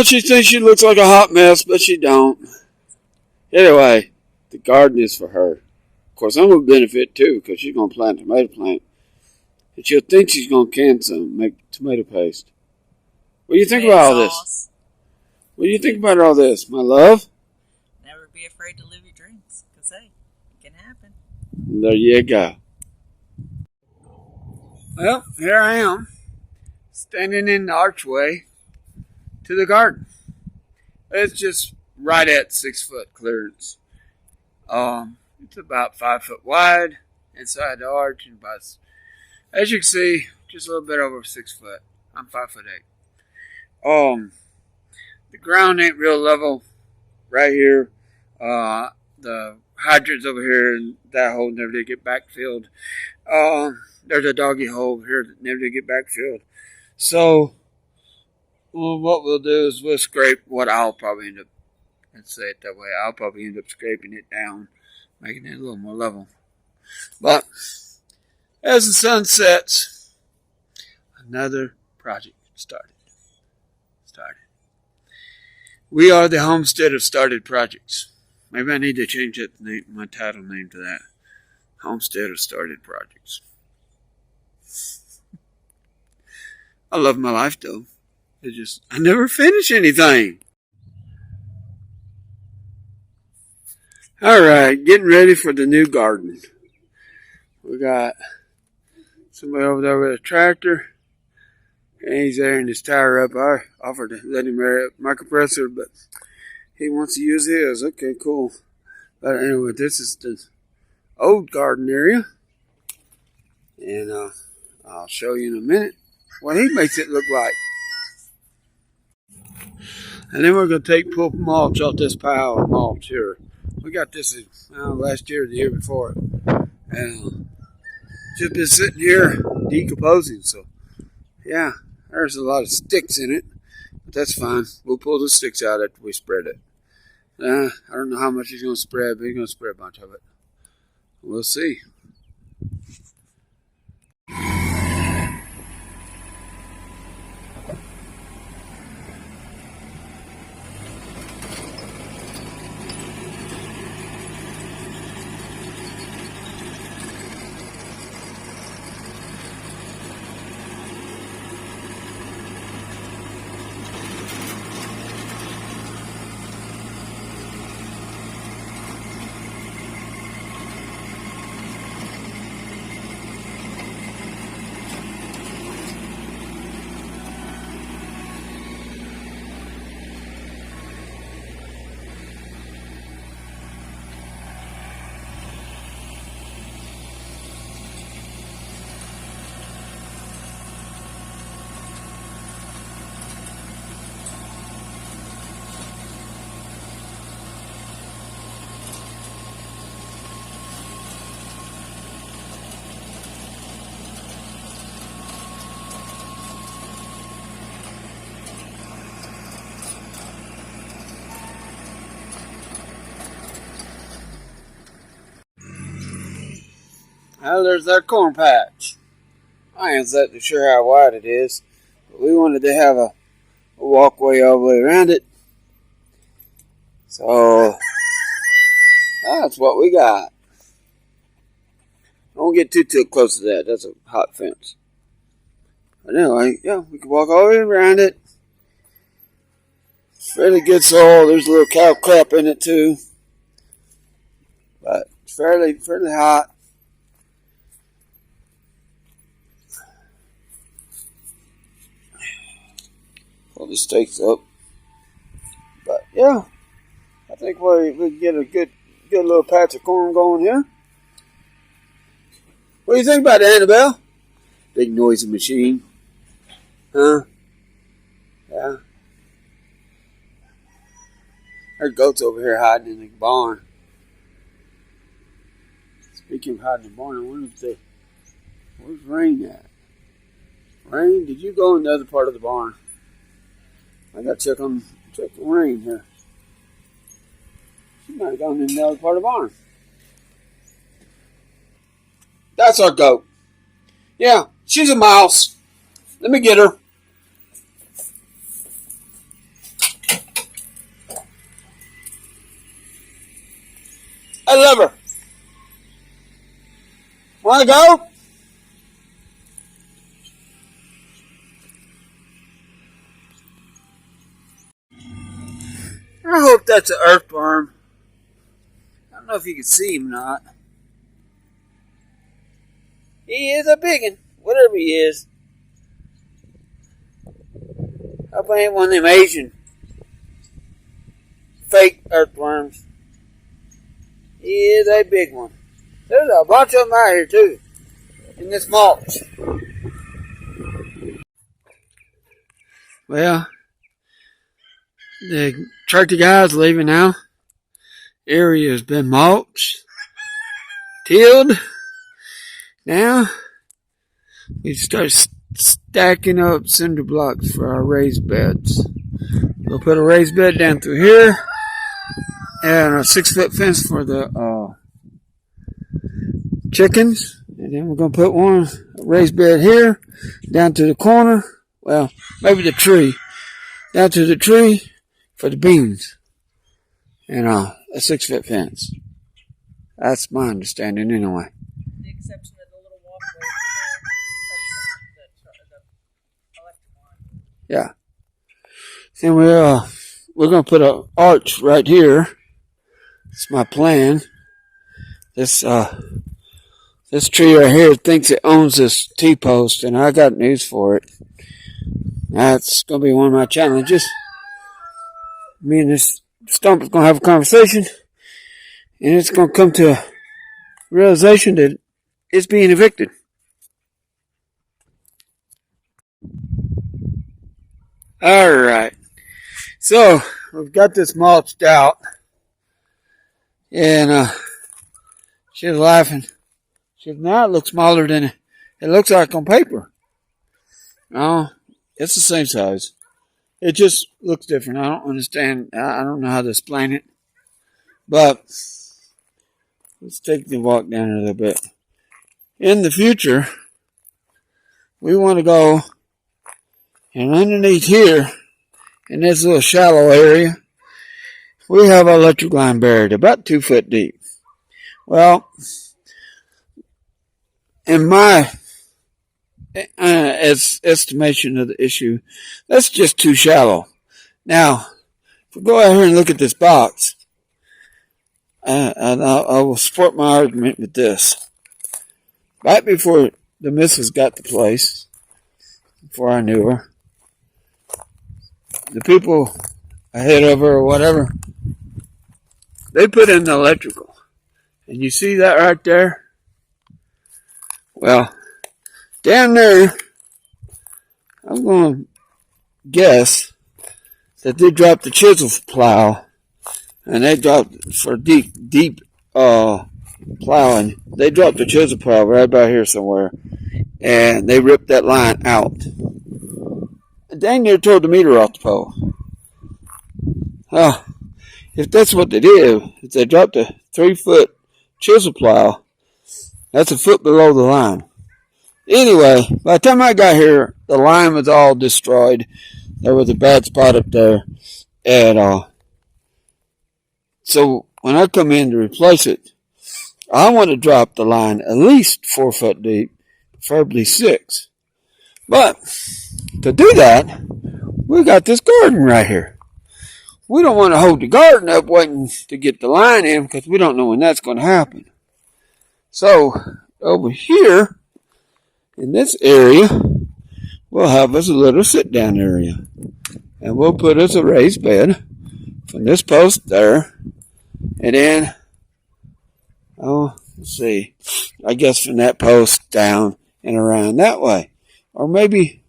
she thinks she looks like a hot mess, but she don't. Anyway, the garden is for her. Of course, I'm going to benefit too, because she's going to plant a tomato plant. And she'll think she's going to can some, make tomato paste. What do you think about all this? What do you think about all this, my love? Never be afraid to live your dreams, because, hey, it can happen. There you go. Well, here I am, standing in the archway to the garden. It's just right at 6 foot clearance. It's about 5 foot wide inside the arch, and about, as you can see, just a little bit over 6 foot. I'm 5'8". The ground ain't real level right here. The hydrants over here and that hole never did get backfilled. There's a doggy hole over here that never did get backfilled. So, what we'll do is we'll scrape what I'll probably end up, let's say it that way, I'll probably end up scraping it down, making it a little more level. But, as the sun sets, another project started. We are the homestead of started projects. Maybe I need to change that name, my title name to that. Homestead of started projects. I love my life though. I never finish anything. Alright, getting ready for the new garden. We got somebody over there with a tractor. And he's airing his tire up. I offered to let him air my compressor, but he wants to use his. Okay, cool. But anyway, this is the old garden area. And I'll show you in a minute what he makes it look like. And then we're going to pull mulch off this pile of mulch here. We got this last year or the year before. And just been sitting here decomposing. So, yeah. There's a lot of sticks in it, but that's fine. We'll pull the sticks out after we spread it. I don't know how much he's going to spread, but he's going to spread a bunch of it. We'll see. Well, there's that corn patch. I ain't exactly sure how wide it is, but we wanted to have a walkway all the way around it. So, that's what we got. Don't get too close to that. That's a hot fence. But anyway, yeah, we can walk all the way around it. It's fairly good soil. There's a little cow crap in it too. But it's fairly hot. Pull the stakes up. But yeah, I think we can get a good little patch of corn going here. What do you think about it, Annabelle? Big noisy machine. Huh? Yeah. There's goats over here hiding in the barn. Speaking of hiding in the barn, I wonder if where's Rain at? Rain, did you go in the other part of the barn? I gotta check on Rain here. She might have gone in the other part of the barn. That's our goat. Yeah, she's a mouse. Let me get her. love her. Want to go? I hope that's an earthworm. I don't know if you can see him or not. He is a big one, whatever he is. I hope I ain't one of them Asian fake earthworms. He is a big one. There's a bunch of them out here too, in this mulch. Well, the tractor guy's leaving now. Area has been mulched, tilled. Now we start stacking up cinder blocks for our raised beds. We'll put a raised bed down through here and a 6-foot fence for the chickens. And then we're going to put a raised bed here down to the corner. Well, maybe the tree. Down to the tree for the beans. And a 6-foot fence. That's my understanding anyway. The exception of the little walkway to the electric line. Yeah. And we're going to put an arch right here. That's my plan. This tree right here thinks it owns this T-post, and I got news for it. That's going to be one of my challenges. Me and this stump is going to have a conversation, and it's going to come to a realization that it's being evicted. Alright. So, we've got this mulched out. And, she's laughing. Now it looks smaller than it looks like on paper. No, it's the same size. It just looks different. I don't understand. I don't know how to explain it. But let's take the walk down a little bit. In the future, we want to go and underneath here, in this little shallow area, we have our electric line buried about 2 foot deep. Well, in my estimation of the issue, that's just too shallow. Now, if we go out here and look at this box, and I will support my argument with this. Right before the missus got the place, before I knew her, the people ahead of her or whatever, they put in the electrical. And you see that right there? Well, down there, I'm going to guess that they dropped the chisel plow, and they dropped for deep plowing. They dropped the chisel plow right about here somewhere, and they ripped that line out. Dang near tore the meter off the pole. If that's what they did, if they dropped a 3-foot chisel plow, that's a foot below the line. Anyway, by the time I got here, the line was all destroyed. There was a bad spot up there. And so when I come in to replace it, I want to drop the line at least 4 foot deep, preferably 6. But to do that, we got this garden right here. We don't want to hold the garden up waiting to get the line in because we don't know when that's going to happen. So over here in this area, we'll have us a little sit down area. And we'll put us a raised bed from this post there. And then, let's see, I guess from that post down and around that way. Or maybe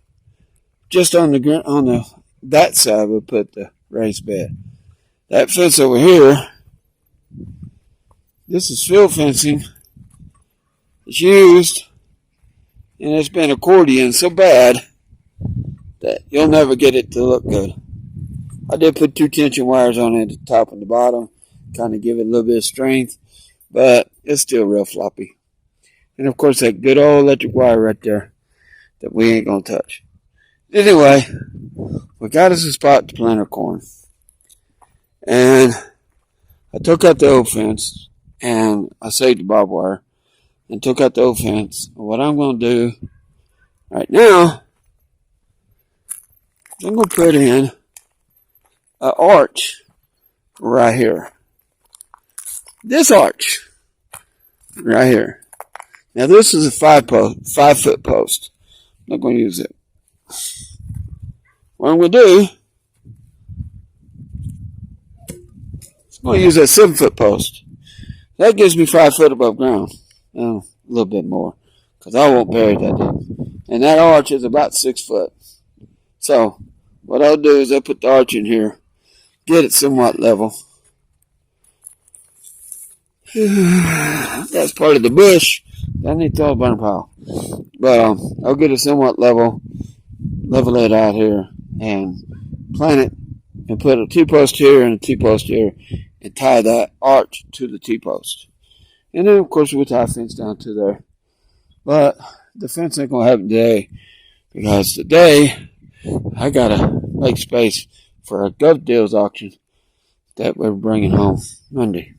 just on that side we'll put the raised bed. That fence over here, this is field fencing. It's used, and it's been accordion so bad that you'll never get it to look good. I did put 2 tension wires on it at the top and the bottom, kind of give it a little bit of strength, but it's still real floppy. And of course that good old electric wire right there that we ain't gonna touch. Anyway, we got us a spot to plant our corn. And I took out the old fence, and I saved the barbed wire and took out the old fence. What I'm going to do right now, I'm going to put in an arch right here. This arch right here. Now this is a 5-foot post. I'm not going to use it. What I'm going to do, I'm going to use that 7-foot post. That gives me 5 foot above ground. A little bit more, because I won't bury that deep. And that arch is about 6 foot. So what I'll do is I'll put the arch in here, get it somewhat level. That's part of the bush. I need to throw a burn pile. But I'll get it somewhat level it out here, and plant it, and put a T-post here and a T-post here, and tie that arch to the T-post. And then, of course, we'll tie a fence down to there. But the fence ain't going to happen today, because today I got to make space for a Gov Deals auction that we're bringing home Monday.